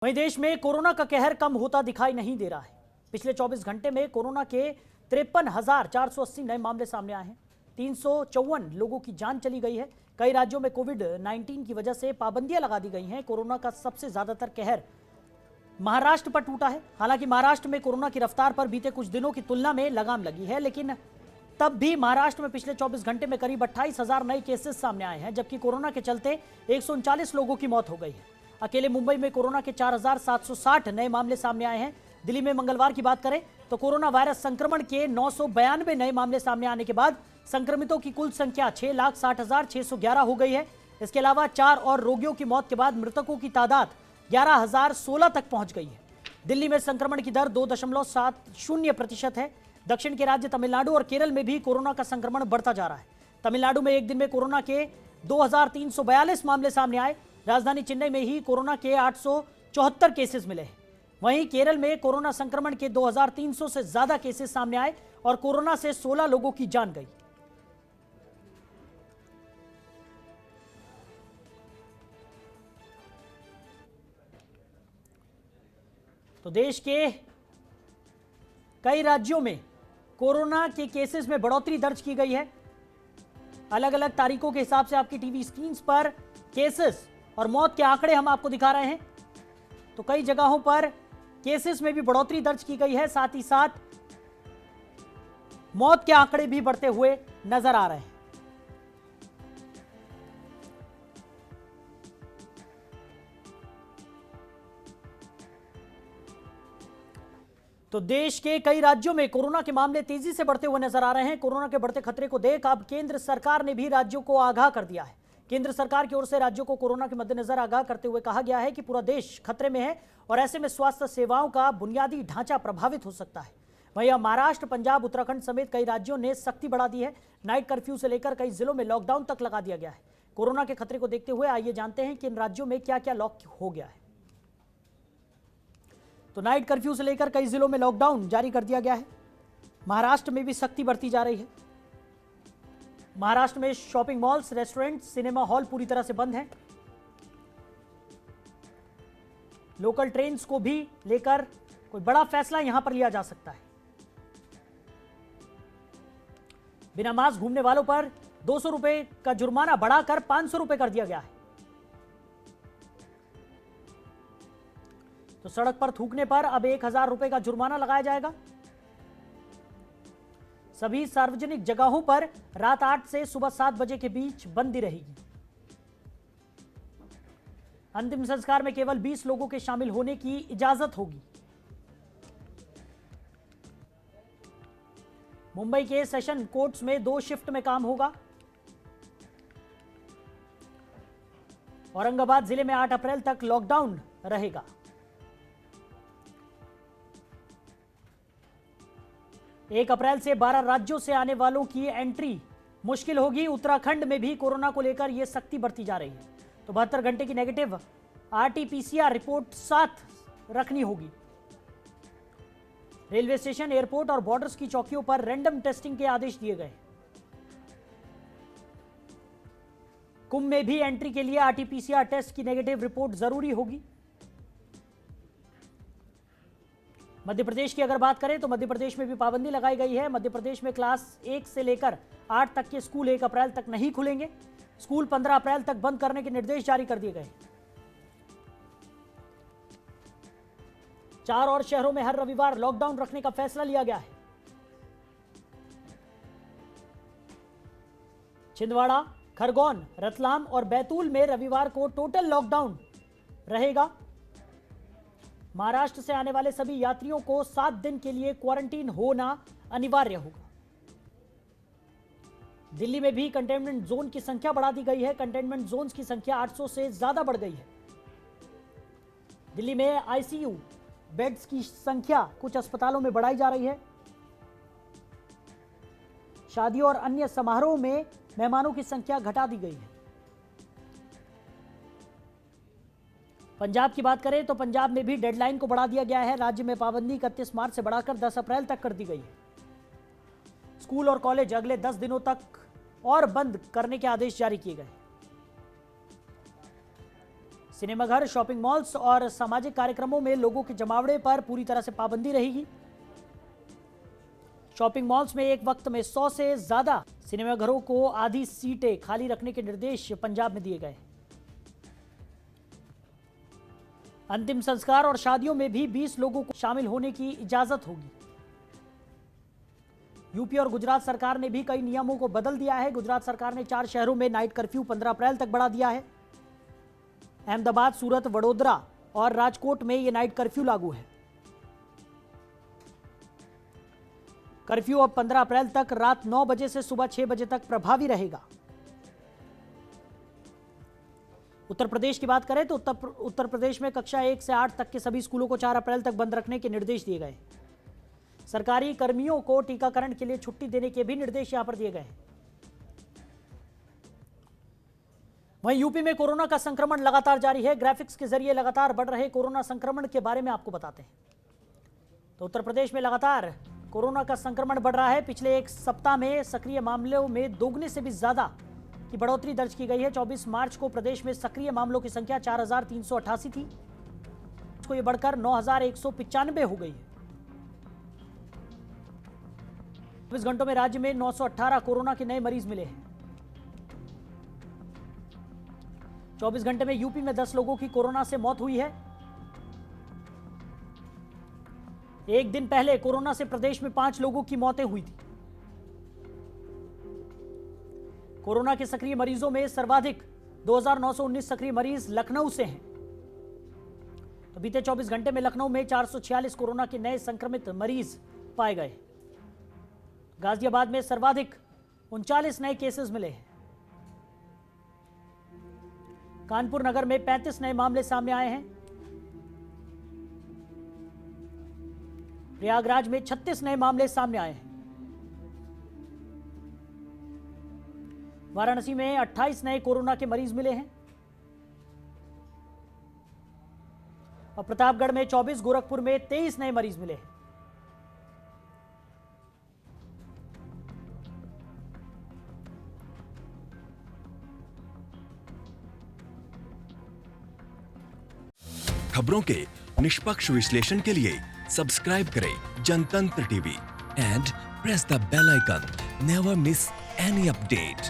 वहीं देश में कोरोना का कहर कम होता दिखाई नहीं दे रहा है। पिछले 24 घंटे में कोरोना के 53,480 नए मामले सामने आए हैं। 354 लोगों की जान चली गई है। कई राज्यों में कोविड-19 की वजह से पाबंदियां लगा दी गई हैं। कोरोना का सबसे ज्यादातर कहर महाराष्ट्र पर टूटा है। हालांकि महाराष्ट्र में कोरोना की रफ्तार पर बीते कुछ दिनों की तुलना में लगाम लगी है, लेकिन तब भी महाराष्ट्र में पिछले 24 घंटे में करीब 28,000 नए केसेस सामने आए हैं, जबकि कोरोना के चलते 139 लोगों की मौत हो गई है। अकेले मुंबई में कोरोना के 4,760 नए मामले सामने आए हैं। दिल्ली में मंगलवार की बात करें तो कोरोना वायरस संक्रमण के 992 नए मामले सामने आने के बाद संक्रमितों की कुल संख्या 6,60,611 हो गई है। इसके अलावा 4 और रोगियों की मौत के बाद मृतकों की तादाद 11,016 तक पहुंच गई है। दिल्ली में संक्रमण की दर 2.70% है। दक्षिण के राज्य तमिलनाडु और केरल में भी कोरोना का संक्रमण बढ़ता जा रहा है। तमिलनाडु में एक दिन में कोरोना के 2,342 मामले सामने आए। राजधानी चेन्नई में ही कोरोना के 874 केसेस मिले हैं। वहीं केरल में कोरोना संक्रमण के 2,300 से ज्यादा केसेस सामने आए और कोरोना से 16 लोगों की जान गई। तो देश के कई राज्यों में कोरोना के केसेस में बढ़ोतरी दर्ज की गई है। अलग अलग तारीखों के हिसाब से आपकी टीवी स्क्रीन पर केसेस और मौत के आंकड़े हम आपको दिखा रहे हैं। तो कई जगहों पर केसेस में भी बढ़ोतरी दर्ज की गई है, साथ ही साथ मौत के आंकड़े भी बढ़ते हुए नजर आ रहे हैं। तो देश के कई राज्यों में कोरोना के मामले तेजी से बढ़ते हुए नजर आ रहे हैं। कोरोना के बढ़ते खतरे को देख अब केंद्र सरकार ने भी राज्यों को आगाह कर दिया है। केंद्र सरकार की ओर से राज्यों को कोरोना के मद्देनजर आगाह करते हुए कहा गया है कि पूरा देश खतरे में है और ऐसे में स्वास्थ्य सेवाओं का बुनियादी ढांचा प्रभावित हो सकता है। वहीं महाराष्ट्र, पंजाब, उत्तराखंड समेत कई राज्यों ने सख्ती बढ़ा दी है। नाइट कर्फ्यू से लेकर कई जिलों में लॉकडाउन तक लगा दिया गया है। कोरोना के खतरे को देखते हुए आइए जानते हैं कि इन राज्यों में क्या क्या लॉक हो गया है। तो नाइट कर्फ्यू से लेकर कई जिलों में लॉकडाउन जारी कर दिया गया है। महाराष्ट्र में भी सख्ती बढ़ती जा रही है। महाराष्ट्र में shopping malls, restaurant, cinema hall पूरी तरह से बंद हैं। लोकल ट्रेन्स को भी लेकर कोई बड़ा फैसला यहां पर लिया जा सकता है। बिना मास्क घूमने वालों पर 200 रुपए का जुर्माना बढ़ाकर 500 रुपए कर दिया गया है। तो सड़क पर थूकने पर अब 1,000 रुपए का जुर्माना लगाया जाएगा। सभी सार्वजनिक जगहों पर रात 8 से सुबह 7 बजे के बीच बंदी रहेगी। अंतिम संस्कार में केवल 20 लोगों के शामिल होने की इजाजत होगी। मुंबई के सेशन कोर्ट्स में 2 शिफ्ट में काम होगा। औरंगाबाद जिले में 8 अप्रैल तक लॉकडाउन रहेगा। एक अप्रैल से 12 राज्यों से आने वालों की एंट्री मुश्किल होगी। उत्तराखंड में भी कोरोना को लेकर यह सख्ती बढ़ती जा रही है। तो 72 घंटे की नेगेटिव RT-PCR रिपोर्ट साथ रखनी होगी। रेलवे स्टेशन, एयरपोर्ट और बॉर्डर्स की चौकियों पर रैंडम टेस्टिंग के आदेश दिए गए। कुंभ में भी एंट्री के लिए RT-PCR टेस्ट की नेगेटिव रिपोर्ट जरूरी होगी। मध्य प्रदेश की अगर बात करें तो मध्य प्रदेश में भी पाबंदी लगाई गई है। मध्य प्रदेश में क्लास 1 से लेकर 8 तक के स्कूल 1 अप्रैल तक नहीं खुलेंगे। स्कूल 15 अप्रैल तक बंद करने के निर्देश जारी कर दिए गए। 4 और शहरों में हर रविवार लॉकडाउन रखने का फैसला लिया गया है। छिंदवाड़ा, खरगोन, रतलाम और बैतूल में रविवार को टोटल लॉकडाउन रहेगा। महाराष्ट्र से आने वाले सभी यात्रियों को 7 दिन के लिए क्वारंटीन होना अनिवार्य होगा। दिल्ली में भी कंटेनमेंट जोन की संख्या बढ़ा दी गई है। कंटेनमेंट जोन्स की संख्या 800 से ज्यादा बढ़ गई है। दिल्ली में ICU बेड्स की संख्या कुछ अस्पतालों में बढ़ाई जा रही है। शादियों और अन्य समारोह में मेहमानों की संख्या घटा दी गई है। पंजाब की बात करें तो पंजाब में भी डेडलाइन को बढ़ा दिया गया है। राज्य में पाबंदी 31 मार्च से बढ़ाकर 10 अप्रैल तक कर दी गई है। स्कूल और कॉलेज अगले 10 दिनों तक और बंद करने के आदेश जारी किए गए। सिनेमाघर, शॉपिंग मॉल्स और सामाजिक कार्यक्रमों में लोगों के जमावड़े पर पूरी तरह से पाबंदी रहेगी। शॉपिंग मॉल्स में एक वक्त में 100 से ज्यादा सिनेमाघरों को आधी सीटें खाली रखने के निर्देश पंजाब में दिए गए। अंतिम संस्कार और शादियों में भी 20 लोगों को शामिल होने की इजाजत होगी। यूपी और गुजरात सरकार ने भी कई नियमों को बदल दिया है। गुजरात सरकार ने 4 शहरों में नाइट कर्फ्यू 15 अप्रैल तक बढ़ा दिया है। अहमदाबाद, सूरत, वडोदरा और राजकोट में यह नाइट कर्फ्यू लागू है। कर्फ्यू अब 15 अप्रैल तक रात 9 बजे से सुबह 6 बजे तक प्रभावी रहेगा। उत्तर प्रदेश की बात करें तो उत्तर प्रदेश में कक्षा 1 से 8 तक के सभी स्कूलों को 4 अप्रैल तक बंद रखने के निर्देश दिए गए। सरकारी कर्मियों को टीकाकरण के लिए छुट्टी देने के भी निर्देश यहां पर दिए गए। वहीं यूपी में कोरोना का संक्रमण लगातार जारी है। ग्राफिक्स के जरिए लगातार बढ़ रहे कोरोना संक्रमण के बारे में आपको बताते हैं। तो उत्तर प्रदेश में लगातार कोरोना का संक्रमण बढ़ रहा है। पिछले एक सप्ताह में सक्रिय मामलों में दोगुने से भी ज्यादा की बढ़ोतरी दर्ज की गई है। 24 मार्च को प्रदेश में सक्रिय मामलों की संख्या 4,388 थी, को यह बढ़कर 9,195 हो गई है। 24 घंटों में राज्य में 918 कोरोना के नए मरीज मिले हैं। 24 घंटे में यूपी में 10 लोगों की कोरोना से मौत हुई है। एक दिन पहले कोरोना से प्रदेश में 5 लोगों की मौतें हुई थी। कोरोना के सक्रिय मरीजों में सर्वाधिक 2,919 सक्रिय मरीज लखनऊ से हैं। तो बीते 24 घंटे में लखनऊ में 446 कोरोना के नए संक्रमित मरीज पाए गए। गाजियाबाद में सर्वाधिक 39 नए केसेस मिले हैं। कानपुर नगर में 35 नए मामले सामने आए हैं। प्रयागराज में 36 नए मामले सामने आए हैं। वाराणसी में 28 नए कोरोना के मरीज मिले हैं और प्रतापगढ़ में 24, गोरखपुर में 23 नए मरीज मिले हैं। खबरों के निष्पक्ष विश्लेषण के लिए सब्सक्राइब करें Jantantra TV and press the bell icon. Never miss any update.